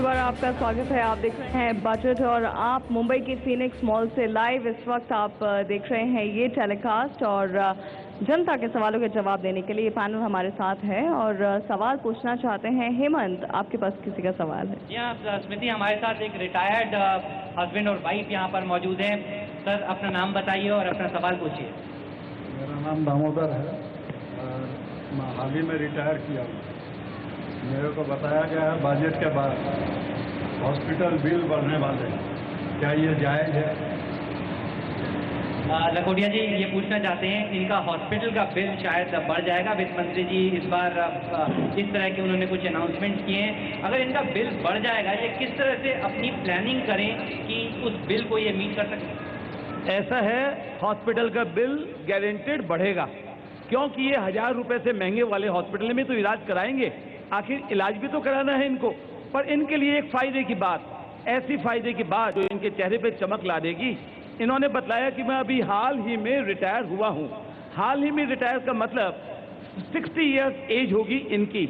बार आपका स्वागत है। आप देख रहे हैं बजट और आप मुंबई के फीनिक्स मॉल से लाइव इस वक्त आप देख रहे हैं ये टेलीकास्ट और जनता के सवालों के जवाब देने के लिए पैनल हमारे साथ है और सवाल पूछना चाहते हैं। हेमंत, आपके पास किसी का सवाल है? जी हाँ स्मृति, हमारे साथ एक रिटायर्ड हस्बैंड और वाइफ यहाँ पर मौजूद हैं। सर, अपना नाम बताइए और अपना सवाल पूछिए। मेरा नाम दामोदर है और मैं हाल ही में रिटायर किया हूँ। मेरे को बताया गया है बजट के बाद हॉस्पिटल बिल बढ़ने वाले हैं, क्या ये जायज़ है? लखोटिया जी ये पूछना चाहते हैं, इनका हॉस्पिटल का बिल शायद बढ़ जाएगा। वित्त मंत्री जी इस बार इस तरह के उन्होंने कुछ अनाउंसमेंट किए हैं। अगर इनका बिल बढ़ जाएगा, ये किस तरह से अपनी प्लानिंग करें कि उस बिल को ये मीट कर सकें? ऐसा है, हॉस्पिटल का बिल गारंटेड बढ़ेगा क्योंकि ये 1000 रुपए से महंगे वाले हॉस्पिटल में तो इलाज कराएंगे। आखिर इलाज भी तो कराना है इनको। पर इनके लिए एक फायदे की बात, ऐसी फायदे की बात जो इनके चेहरे पे चमक ला देगी। इन्होंने बताया कि मैं अभी हाल ही में रिटायर हुआ हूं। हाल ही में रिटायर का मतलब 60 इयर्स एज होगी इनकी।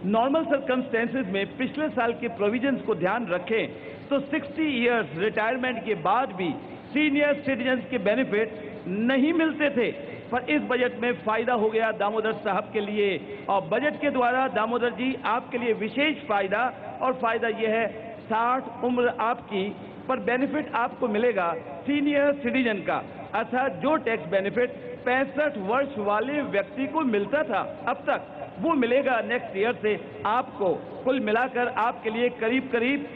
नॉर्मल सर्कमस्टेंसेस में पिछले साल के प्रोविजंस को ध्यान रखें तो 60 इयर्स रिटायरमेंट के बाद भी सीनियर सिटीजन्स के बेनिफिट नहीं मिलते थे। पर इस बजट में फायदा हो गया दामोदर साहब के लिए और बजट के द्वारा दामोदर जी आपके लिए विशेष फायदा। और फायदा यह है 60 उम्र आपकी पर बेनिफिट आपको मिलेगा सीनियर सिटीजन का, अर्थात जो टैक्स बेनिफिट 65 वर्ष वाले व्यक्ति को मिलता था अब तक, वो मिलेगा नेक्स्ट ईयर से आपको। कुल मिलाकर आपके लिए करीब करीब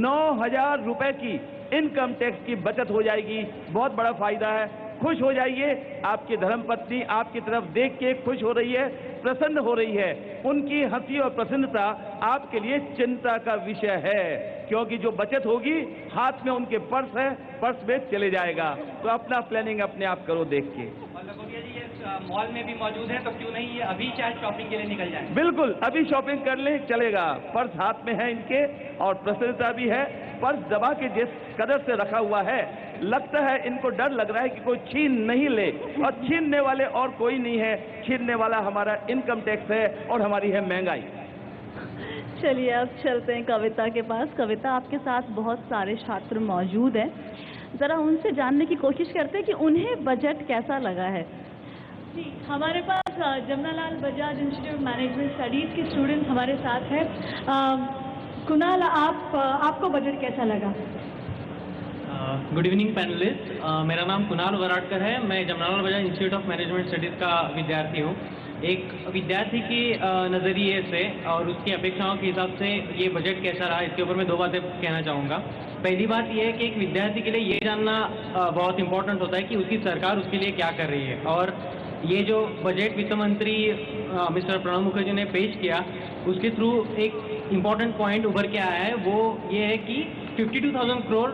9000 रुपए की इनकम टैक्स की बचत हो जाएगी। बहुत बड़ा फायदा है। खुश हो जाइए, आपकी धर्मपत्नी आपकी तरफ देख के खुश हो रही है, प्रसन्न हो रही है। उनकी हंसी और प्रसन्नता आपके लिए चिंता का विषय है क्योंकि जो बचत होगी हाथ में उनके पर्स है, पर्स में चले जाएगा। तो अपना प्लानिंग अपने आप करो देख के। लखोटिया जी ये मॉल में भी मौजूद है, तो क्यों नहीं ये अभी शायद शॉपिंग के लिए निकल जाए? बिल्कुल, अभी शॉपिंग कर लें, चलेगा। पर्स हाथ में है इनके और प्रसन्नता भी है। पर्स दबा के जिस कदर से रखा हुआ है, लगता है इनको डर लग रहा है कि कोई छीन नहीं ले। और छीनने वाले और कोई नहीं है, छीनने वाला हमारा इनकम टैक्स है और हमारी है महंगाई। चलिए अब चलते हैं कविता के पास। कविता, आपके साथ बहुत सारे छात्र मौजूद हैं, जरा उनसे जानने की कोशिश करते हैं कि उन्हें बजट कैसा लगा है। जी, हमारे पास Jamnalal Bajaj institute management studies के स्टूडेंट हमारे साथ हैं। कुणाल, आपको बजट कैसा लगा? गुड इवनिंग पैनलिस्ट, मेरा नाम कुणाल वराडकर है। मैं Jamnalal Bajaj institute of management studies का विद्यार्थी हूँ। एक विद्यार्थी के नज़रिए से और उसकी अपेक्षाओं के हिसाब से ये बजट कैसा रहा, इसके ऊपर मैं दो बातें कहना चाहूँगा। पहली बात यह है कि एक विद्यार्थी के लिए ये जानना बहुत इंपॉर्टेंट होता है कि उसकी सरकार उसके लिए क्या कर रही है। और ये जो बजट वित्त मंत्री मिस्टर प्रणब मुखर्जी ने पेश किया, उसके थ्रू एक इम्पॉर्टेंट पॉइंट उभर के आया है, वो ये है कि 52,000 करोड़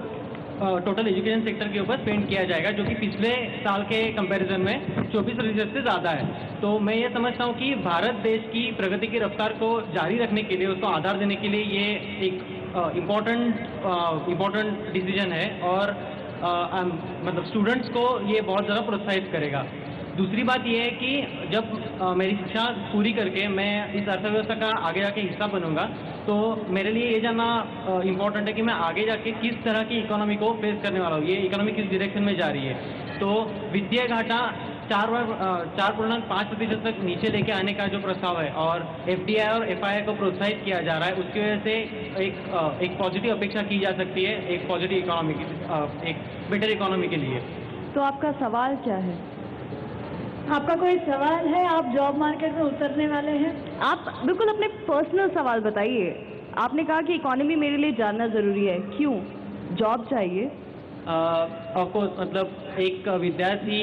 टोटल एजुकेशन सेक्टर के ऊपर स्पेंड किया जाएगा, जो कि पिछले साल के कंपैरिजन में 24% से ज़्यादा है। तो मैं ये समझता हूँ कि भारत देश की प्रगति की रफ्तार को जारी रखने के लिए, उसको आधार देने के लिए ये एक इम्पोर्टेंट डिसीजन है और मतलब स्टूडेंट्स को ये बहुत ज़्यादा प्रोत्साहित करेगा। दूसरी बात यह है कि जब मेरी शिक्षा पूरी करके मैं इस अर्थव्यवस्था का आगे जाके हिस्सा बनूंगा, तो मेरे लिए ये जानना इम्पोर्टेंट है कि मैं आगे जाके किस तरह की इकोनॉमी को फेस करने वाला हूँ, ये इकोनॉमी किस डायरेक्शन में जा रही है। तो वित्तीय घाटा 4.5% तक नीचे लेके आने का जो प्रस्ताव है और FDI और FII को प्रोत्साहित किया जा रहा है, उसकी वजह से एक पॉजिटिव अपेक्षा की जा सकती है एक पॉजिटिव इकोनॉमी की, एक बेटर इकोनॉमी के लिए। तो आपका सवाल क्या है? आपका कोई सवाल है? आप जॉब मार्केट में उतरने वाले हैं? आप बिल्कुल अपने पर्सनल सवाल बताइए। आपने कहा कि इकोनॉमी मेरे लिए जानना ज़रूरी है, क्यों? जॉब चाहिए? ऑफकोर्स, मतलब एक विद्यार्थी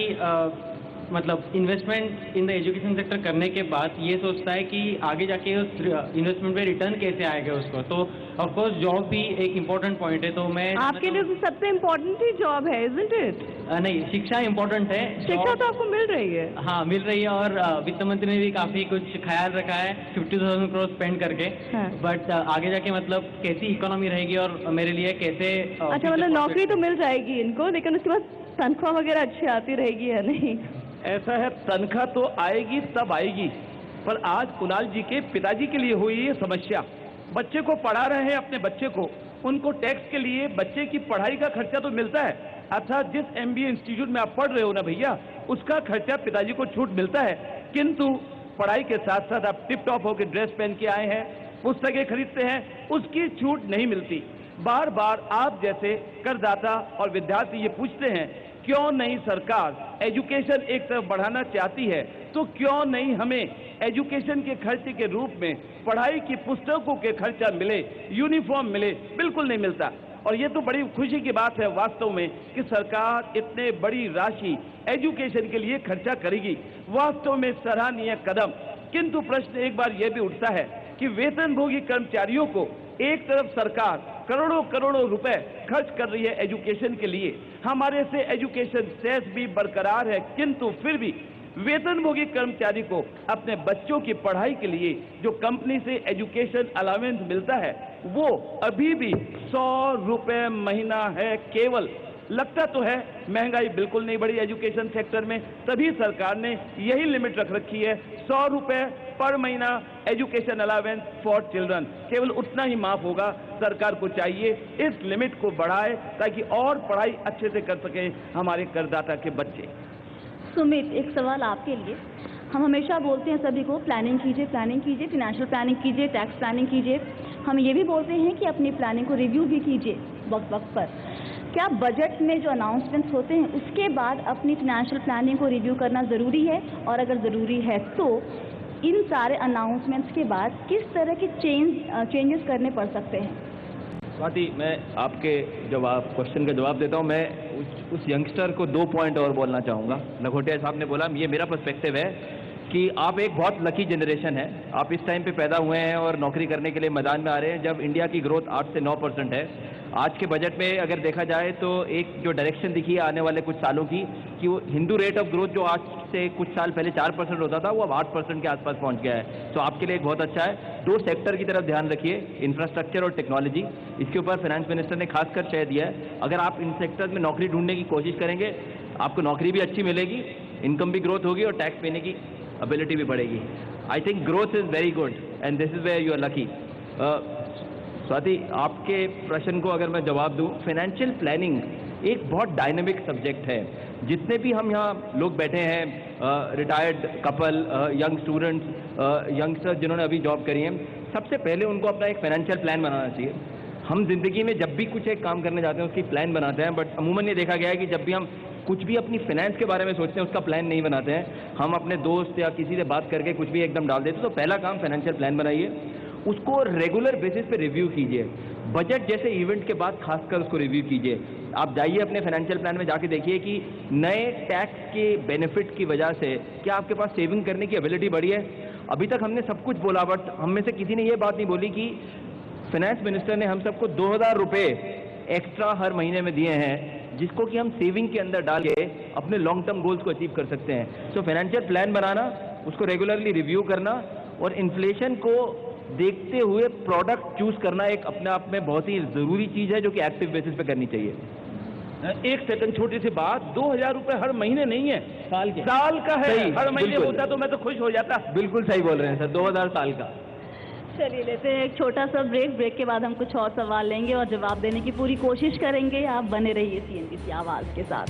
मतलब investment in the education sector करने के बाद ये सोचता है कि आगे जाके उस इन्वेस्टमेंट पे रिटर्न कैसे आएगा उसको। तो ऑफकोर्स जॉब भी एक इम्पोर्टेंट पॉइंट है। तो मैं आपके लिए तो सबसे इम्पोर्टेंट ही जॉब है, इजंट इट? नहीं, शिक्षा इम्पोर्टेंट है। शिक्षा तो आपको मिल रही है। हाँ, मिल रही है और वित्त मंत्री ने भी काफ़ी कुछ ख्याल रखा है 50,000 करोड़ स्पेंड करके। हाँ। बट आगे जाके मतलब कैसी इकोनॉमी रहेगी और मेरे लिए कैसे अच्छा, मतलब नौकरी तो मिल जाएगी इनको, लेकिन उसके बाद तनख्वाह वगैरह अच्छी आती रहेगी या नहीं? ऐसा है, तनख्वाह तो आएगी तब आएगी, पर आज कुणाल जी के पिताजी के लिए हुई ये समस्या। बच्चे को पढ़ा रहे हैं, अपने बच्चे को, उनको टैक्स के लिए बच्चे की पढ़ाई का खर्चा तो मिलता है, अर्थात जिस MBA इंस्टीट्यूट में आप पढ़ रहे हो ना भैया, उसका खर्चा पिताजी को छूट मिलता है, किंतु पढ़ाई के साथ साथ आप टिप टॉप होकर ड्रेस पहन के आए हैं, पुस्तकें खरीदते हैं, उसकी छूट नहीं मिलती। बार बार आप जैसे करदाता और विद्यार्थी ये पूछते हैं, क्यों नहीं सरकार एजुकेशन एक तरफ बढ़ाना चाहती है तो क्यों नहीं हमें एजुकेशन के खर्चे के रूप में पढ़ाई की पुस्तकों के खर्चा मिले, यूनिफॉर्म मिले? बिल्कुल नहीं मिलता। और ये तो बड़ी खुशी की बात है वास्तव में कि सरकार इतने बड़ी राशि एजुकेशन के लिए खर्चा करेगी, वास्तव में सराहनीय कदम। किंतु प्रश्न एक बार यह भी उठता है कि वेतनभोगी कर्मचारियों को एक तरफ सरकार करोड़ों करोड़ों रुपए खर्च कर रही है एजुकेशन के लिए, हमारे से एजुकेशन सेस भी बरकरार है, किंतु फिर भी वेतनभोगी कर्मचारी को अपने बच्चों की पढ़ाई के लिए जो कंपनी से एजुकेशन अलाउंस मिलता है वो अभी भी 100 रुपए महीना है केवल। लगता तो है महंगाई बिल्कुल नहीं बढ़ी एजुकेशन सेक्टर में, तभी सरकार ने यही लिमिट रख रखी है 100 रुपए पर महीना एजुकेशन अलाउंस फॉर चिल्ड्रन। केवल उतना ही माफ होगा, सरकार को चाहिए इस लिमिट को बढ़ाए ताकि और पढ़ाई अच्छे से कर सके हमारे करदाता के बच्चे। सुमित, एक सवाल आपके लिए। हम हमेशा बोलते हैं सभी को प्लानिंग कीजिए, फिनेंशियल प्लानिंग कीजिए, टैक्स प्लानिंग कीजिए। हम ये भी बोलते हैं कि अपनी प्लानिंग को रिव्यू भी कीजिए वक्त वक्त पर। क्या बजट में जो अनाउंसमेंट्स होते हैं उसके बाद अपनी फिनेंशियल प्लानिंग को रिव्यू करना ज़रूरी है? और अगर ज़रूरी है तो इन सारे अनाउंसमेंट्स के बाद किस तरह के चेंजेस करने पड़ सकते हैं? स्वाति, मैं आपके क्वेश्चन का जवाब देता हूँ। मैं उस यंगस्टर को 2 पॉइंट और बोलना चाहूँगा। लखोटिया साहब ने बोला, ये मेरा पर्सपेक्टिव है कि आप एक बहुत लकी जनरेशन है, आप इस टाइम पे पैदा हुए हैं और नौकरी करने के लिए मैदान में आ रहे हैं जब इंडिया की ग्रोथ 8 से 9% है। आज के बजट में अगर देखा जाए तो एक जो डायरेक्शन दिखी है आने वाले कुछ सालों की कि वो हिंदू रेट ऑफ ग्रोथ जो आज से कुछ साल पहले 4% होता था वो अब 8% के आसपास पहुंच गया है। तो आपके लिए एक बहुत अच्छा है। 2 सेक्टर की तरफ ध्यान रखिए, इंफ्रास्ट्रक्चर और टेक्नोलॉजी। इसके ऊपर फाइनेंस मिनिस्टर ने खासकर तय दिया है, अगर आप इन सेक्टर में नौकरी ढूंढने की कोशिश करेंगे आपको नौकरी भी अच्छी मिलेगी, इनकम भी ग्रोथ होगी और टैक्स देने की एबिलिटी भी बढ़ेगी। I think growth is very good and this is where you are lucky. Swati, आपके प्रश्न को अगर मैं जवाब दूं, फाइनेंशियल प्लानिंग एक बहुत डायनेमिक सब्जेक्ट है। जितने भी हम यहाँ लोग बैठे हैं, retired couple, young students, youngsters जिन्होंने अभी जॉब करी है, सबसे पहले उनको अपना एक फाइनेंशियल प्लान बनाना चाहिए। हम जिंदगी में जब भी कुछ एक काम करने जाते हैं उसकी प्लान बनाते हैं, बट अमूमन ये देखा गया है कि जब भी हम कुछ भी अपनी फाइनेंस के बारे में सोचते हैं उसका प्लान नहीं बनाते हैं। हम अपने दोस्त या किसी से बात करके कुछ भी एकदम डाल देते हैं। तो पहला काम फाइनेंशियल प्लान बनाइए, उसको रेगुलर बेसिस पे रिव्यू कीजिए। बजट जैसे इवेंट के बाद खासकर उसको रिव्यू कीजिए। आप जाइए अपने फाइनेंशियल प्लान में जाके देखिए कि नए टैक्स के बेनिफिट की वजह से क्या आपके पास सेविंग करने की एबिलिटी बढ़ी है। अभी तक हमने सब कुछ बोला, बट हम में से किसी ने ये बात नहीं बोली कि फाइनेंस मिनिस्टर ने हम सबको 2000 रुपये एक्स्ट्रा हर महीने में दिए हैं, जिसको कि हम सेविंग के अंदर डाल के अपने लॉन्ग टर्म गोल्स को अचीव कर सकते हैं। सो फाइनेंशियल प्लान बनाना, उसको रेगुलरली रिव्यू करना और इन्फ्लेशन को देखते हुए प्रोडक्ट चूज करना एक अपने आप में बहुत ही जरूरी चीज है जो कि एक्टिव बेसिस पे करनी चाहिए। एक सेकंड, छोटी सी बात, 2000 रुपए हर महीने नहीं है, साल का है। हर महीने होता तो मैं तो खुश हो जाता। बिल्कुल सही बोल रहे हैं सर, 2000 साल का। चलिए लेते हैं एक छोटा सा ब्रेक के बाद हम कुछ और सवाल लेंगे और जवाब देने की पूरी कोशिश करेंगे। आप बने रहिए CNBC आवाज के साथ।